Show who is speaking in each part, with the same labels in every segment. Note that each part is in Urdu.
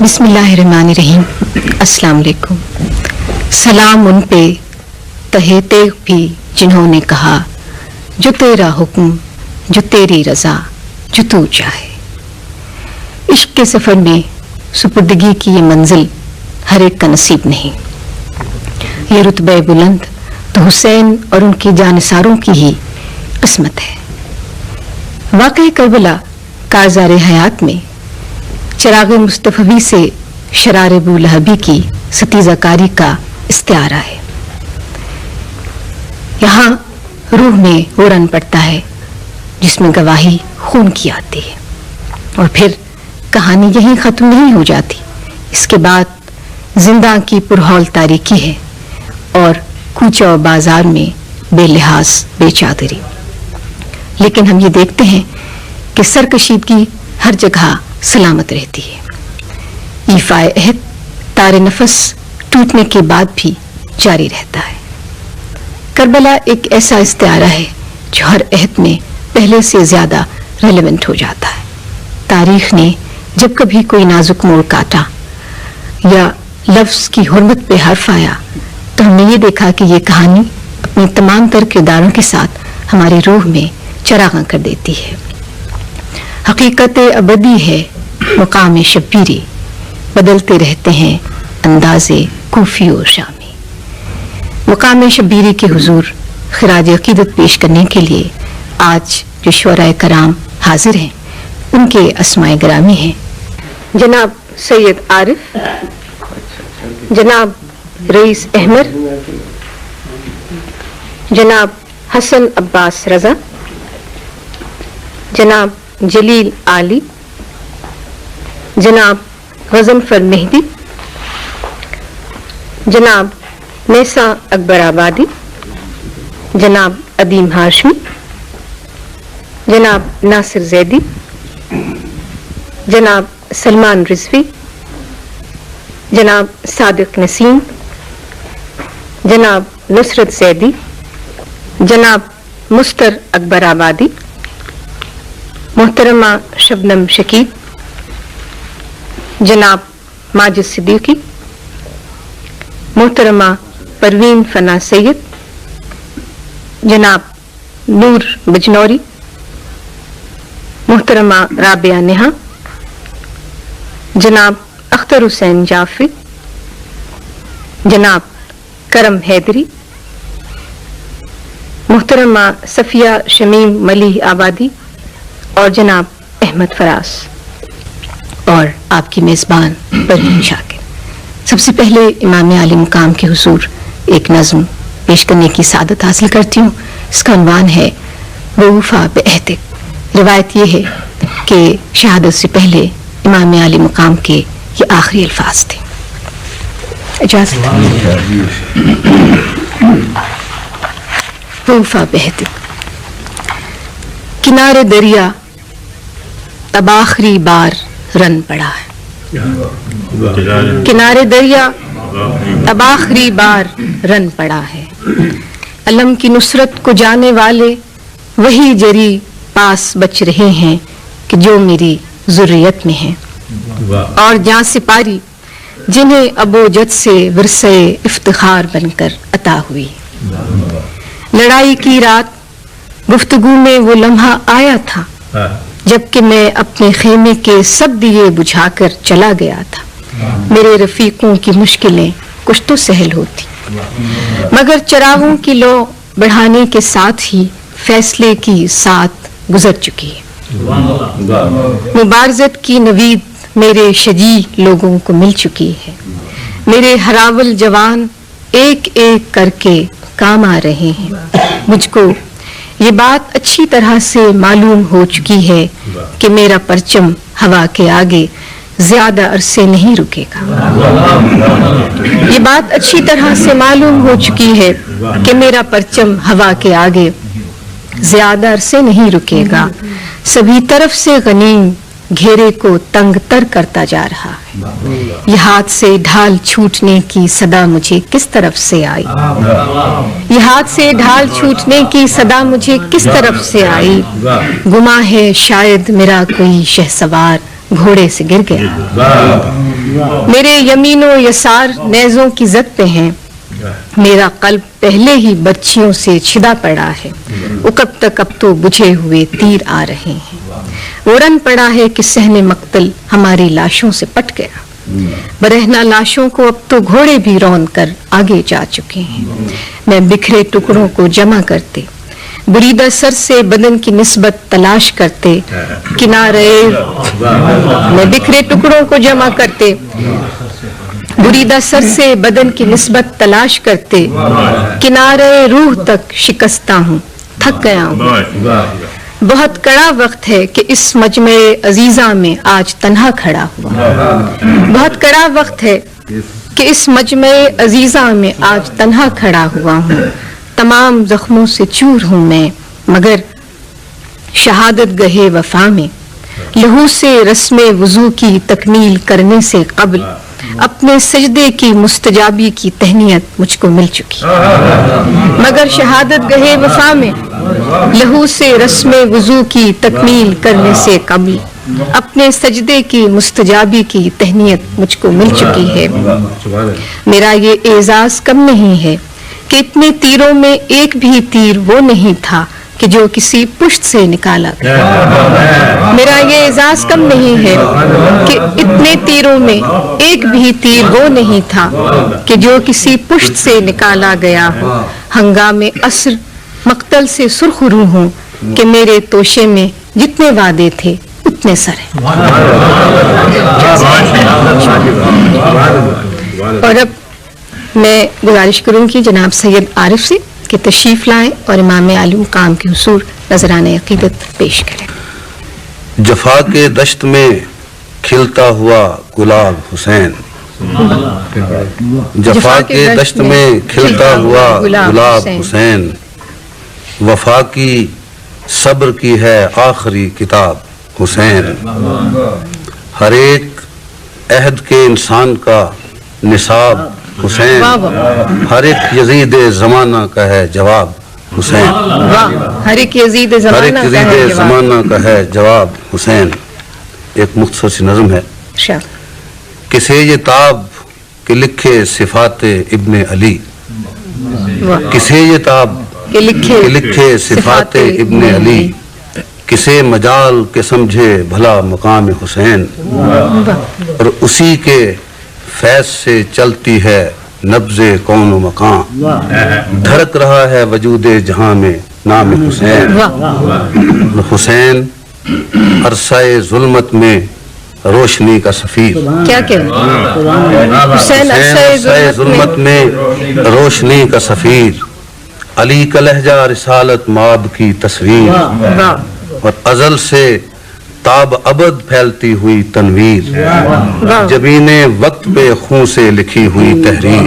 Speaker 1: بسم اللہ الرحمن الرحیم. السلام علیکم. سلام ان پہ تہے تیغ بھی جنہوں نے کہا جو تیرا حکم جو تیری رضا جو تو چاہے. عشق کے سفر میں سپردگی کی یہ منزل ہر ایک کا نصیب نہیں. یہ رتبہ بلند تو حسین اور ان کی جانثاروں کی ہی قسمت ہے. واقعہ کربلا کارزار حیات میں چراغ مصطفی سے شرار ابو لہبی کی ستیزہ کاری کا استعارہ ہے. یہاں روح میں وہ رن پڑتا ہے جس میں گواہی خون کی آتی ہے. اور پھر کہانی یہیں ختم نہیں ہو جاتی. اس کے بعد زندہ کی پرہول تاریکی ہے اور کوچہ و بازار میں بے لحاظ بے چادری. لیکن ہم یہ دیکھتے ہیں کہ سرکشیدگی ہر جگہ سلامت رہتی ہے. ایفائے عہد تار نفس ٹوٹنے کے بعد بھی جاری رہتا ہے. کربلا ایک ایسا استعارہ ہے جو ہر عہد میں پہلے سے زیادہ ریلیونٹ ہو جاتا ہے. تاریخ نے جب کبھی کوئی نازک موڑ کاٹا یا لفظ کی حرمت پہ حرف آیا تو ہم نے یہ دیکھا کہ یہ کہانی اپنے تمام تر کرداروں کے ساتھ ہماری روح میں چراغاں کر دیتی ہے. حقیقت ابدی ہے مقام شبیری، بدلتے رہتے ہیں انداز کوفی و شامی. مقام شبیری کے حضور خراج عقیدت پیش کرنے کے لیے آج جو شعراء کرام حاضر ہیں ان کے اسماء گرامی ہیں جناب سید عارف، جناب رئیس احمد، جناب حسن عباس رضا، جناب جلیل عالی، جناب غضنفر مہدی، جناب نیسا اکبر آبادی، جناب ادیم ہاشمی، جناب ناصر زیدی، جناب سلمان رضوی، جناب صادق نسیم، جناب نصرت زیدی، جناب مستر اکبر آبادی، محترمہ شبنم شکیب، جناب ماجد صدیقی، محترمہ پروین فنا سید، جناب نور بجنوری، محترمہ رابعہ نہا، جناب اختر حسین جعفری، جناب کرم حیدری، محترمہ صفیہ شمیم ملیح آبادی اور جناب احمد فراز اور آپ کی میزبان پروین شاکر. سب سے پہلے امام عالی مقام کے حضور ایک نظم پیش کرنے کی سعادت حاصل کرتی ہوں. اس کا عنوان ہے ووفا بعہدک. روایت یہ ہے کہ شہادت سے پہلے امام عالی مقام کے یہ آخری الفاظ تھے. اجازت ووفا بعہدک. کنارے دریا اب آخری بار رن پڑا ہے. کنارے دریا اب آخری بار رن پڑا ہے. علم کی نصرت کو جانے والے وہی جری پاس بچ رہے ہیں کہ جو میری ذریت میں ہیں. اور جاں سپاری جنہیں ابو جد سے ورثہ افتخار بن کر عطا ہوئی. لڑائی کی رات گفتگو میں وہ لمحہ آیا تھا جبکہ میں اپنے خیمے کے سب دیے بجھا کر چلا گیا تھا. میرے رفیقوں کی مشکلیں کچھ تو سہل ہوتی مگر چراغوں کی لو بڑھانے کے ساتھ ہی فیصلے کی ساتھ گزر چکی ہے. مبارزت کی نوید میرے شجیع لوگوں کو مل چکی ہے. میرے ہراول جوان ایک ایک کر کے کام آ رہے ہیں. مجھ کو یہ بات اچھی طرح سے معلوم ہو چکی ہے کہ میرا پرچم ہوا کے آگے زیادہ عرصے نہیں رکے گا. یہ بات اچھی طرح سے معلوم ہو چکی ہے کہ میرا پرچم ہوا کے آگے زیادہ عرصے نہیں رکے گا. سبھی طرف سے غنیم گھیرے کو تنگ تر کرتا جا رہا ہے. یہ ہاتھ سے ڈھال چھوٹنے کی صدا مجھے کس طرف سے آئی. یہ ہاتھ سے ڈھال چھوٹنے کی صدا مجھے کس طرف سے آئی. گما ہے شاید میرا کوئی شہسوار گھوڑے سے گر گیا. میرے یمین و یسار نیزوں کی زد پہ ہیں, میرا قلب پہلے ہی بچیوں سے چھدا پڑا ہے. وہ کب تک اب تو بجھے ہوئے تیر آ رہے ہیں. وہ رن پڑا ہے کہ صحن مقتل ہماری لاشوں سے پٹ گیا. برہنہ لاشوں کو اب تو گھوڑے بھی رون کر آگے جا چکے ہیں. میں بکھرے ٹکڑوں کو جمع کرتے, بریدہ سر سے بدن کی نسبت تلاش کرتے کنارے, میں بکھرے ٹکڑوں کو جمع کرتے, بریدہ سر سے بدن کی نسبت تلاش کرتے کنارے روح تک شکستہ ہوں, تھک گیا ہوں. بہت کڑا وقت ہے کہ اس مجمع عزیزہ میں آج تنہا کھڑا ہوا. بہت کڑا وقت ہے کہ اس مجمع عزیزہ میں آج تنہا کھڑا ہوا ہوں. تمام زخموں سے چور ہوں میں, مگر شہادت گہے وفا میں لہو سے رسم وضو کی تکمیل کرنے سے قبل اپنے سجدے کی مستجابی کی تہنیت مجھ کو مل چکی. مگر شہادت گہے وفا میں لہو سے رسم وضو کی تکمیل کرنے سے قبل اپنے سجدے کی مستجابی کی تہنیت مجھ کو مل چکی ہے. میرا یہ اعزاز کم نہیں ہے کہ اتنے تیروں میں ایک بھی تیر وہ نہیں تھا کہ جو کسی پشت سے نکالا گیا. میرا یہ اعزاز کم نہیں ہے کہ اتنے تیروں میں ایک بھی تیر وہ نہیں تھا کہ جو کسی پشت سے نکالا گیا. ہنگام عصر مقتل سے سرخ روح ہوں کہ میرے توشے میں جتنے وعدے تھے اتنے سر ہیں. اور اب میں گزارش کروں گی جناب سید عارف سے کہ تشریف لائیں اور امام عالی مقام کے حضور نذرانہ عقیدت پیش کریں.
Speaker 2: جفا کے دشت میں کھلتا ہوا گلاب حسین, جفا کے دشت میں کھلتا ہوا گلاب حسین, وفا کی صبر کی ہے آخری کتاب حسین. ہر ایک عہد کے انسان کا نصاب حسین, ہر ایک یزید زمانہ کا ہے جواب حسین.
Speaker 1: ہر ایک یزید
Speaker 2: زمانہ کا ہے جواب حسین. ایک مختصر سی نظم ہے. کسے یہ تاب کہ لکھے صفات ابن علی, کسے یہ تاب کہ لکھے صفات ابن علی, کسے مجال کے سمجھے بھلا مقام حسین. اور اسی کے فیض سے چلتی ہے نبض کون و مکان, دھڑک رہا ہے وجود جہاں میں نام حسین. حسین عرصہ ظلمت میں روشنی کا سفیر,
Speaker 1: کیا
Speaker 2: حسین عرصہ ظلمت میں روشنی کا سفیر, علی کا لہجہ رسالت مآب کی تصویر, اور ازل سے تاب ابد پھیلتی ہوئی تنویر, جبین وقت پہ خون سے لکھی ہوئی تحریر.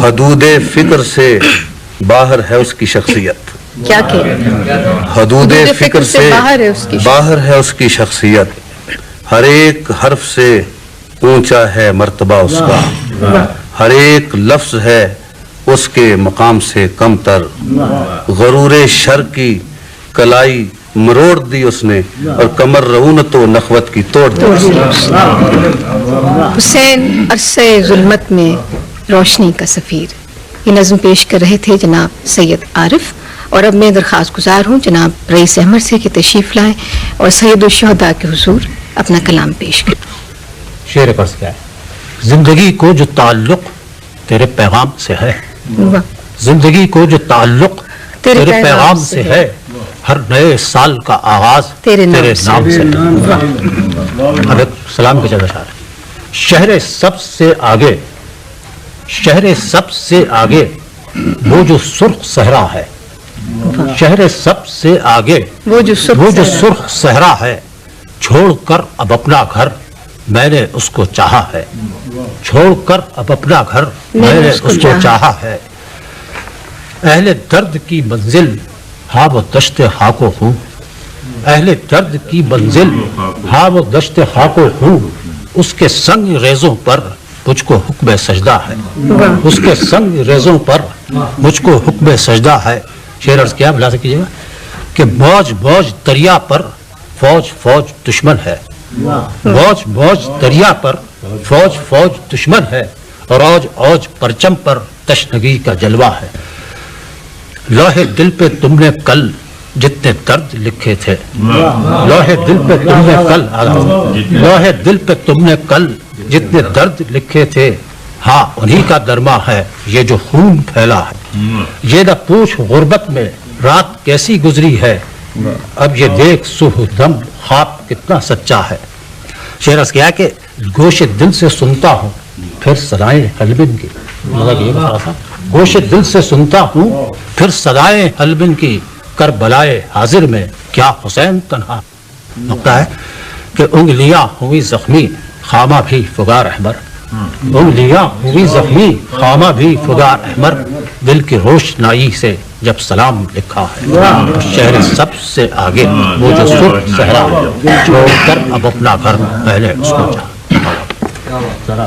Speaker 2: حدود فکر سے باہر ہے اس کی شخصیت,
Speaker 1: کیا
Speaker 2: حدود فکر سے باہر ہے اس کی شخصیت. ہر ایک حرف سے اونچا ہے مرتبہ اس کا, ہر ایک لفظ ہے اس کے مقام سے کم تر. غرور شر کی کلائی مروڑ دی اس نے, اور کمر رعونت و نخوت کی توڑ دی.
Speaker 1: حسین عرصہ ظلمت میں روشنی کا سفیر, یہ نظم پیش کر رہے تھے جناب سید عارف. اور اب میں درخواست گزار ہوں جناب رئیس احمد سے کہ تشریف لائیں اور سید الشہداء کے حضور اپنا کلام پیش کریں.
Speaker 3: شعر قرض کیا ہے؟ زندگی کو جو تعلق تیرے پیغام سے ہے, زندگی کو جو تعلق تیرے پیغام سے ہے, ہر نئے سال کا آغاز تیرے نام سے ہے. اب ایک سلام کے چلے اشعار. شہر سب سے آگے, شہر سب سے آگے وہ جو سرخ صحرا ہے, شہر سب سے آگے وہ جو سرخ صحرا ہے, چھوڑ کر اب اپنا گھر میں نے اس کو چاہا ہے, چھوڑ کر اب اپنا گھر میں نے اس کو چاہا ہے. اہل درد کی منزل ہاں وہ دشت خاک و خون, اہل درد کی منزل ہاں وہ دشت خاک و خون, اس کے سنگ ریزوں پر مجھ کو حکم سجدہ ہے, اس کے سنگ ریزوں پر مجھ کو حکم سجدہ ہے. شعر عرض کیا ملا کیجیے گا کہ موج موج دریا پر فوج فوج دشمن ہے, موج موج دریا پر فوج فوج دشمن ہے، روج اوج پرچم پر تشنگی کا جلوہ ہے۔ لوہے دل پہ تم نے کل جتنے درد لکھے تھے، لوہے دل پہ تم نے کل، لوہے دل پہ تم نے کل جتنے درد لکھے تھے، ہاں انہی کا درما ہے یہ جو خون پھیلا ہے۔ یہ نہ پوچھ غربت میں رات کیسی گزری ہے، اب یہ دیکھ صبح دم خواب کتنا سچا ہے۔ شعر اس کیا کہ گوش دل سے سنتا ہوں پھر صدائیں حلبن کی، گوش دل سے سنتا ہوں پھر صدائیں حلبن کی، کربلائے حاضر میں کیا حسین تنہا۔ نقطہ ہے کہ انگلیاں ہوئی زخمی خامہ بھی فگار احمر، انگلیاں ہوئی زخمی خامہ بھی فگار احمر، دل کی روشنائی سے جب سلام لکھا ہے، شہر سب سے آگے وہ جو سرخ صحرا چھوڑ کر اب اپنا گھر پہلے اس کو جا۔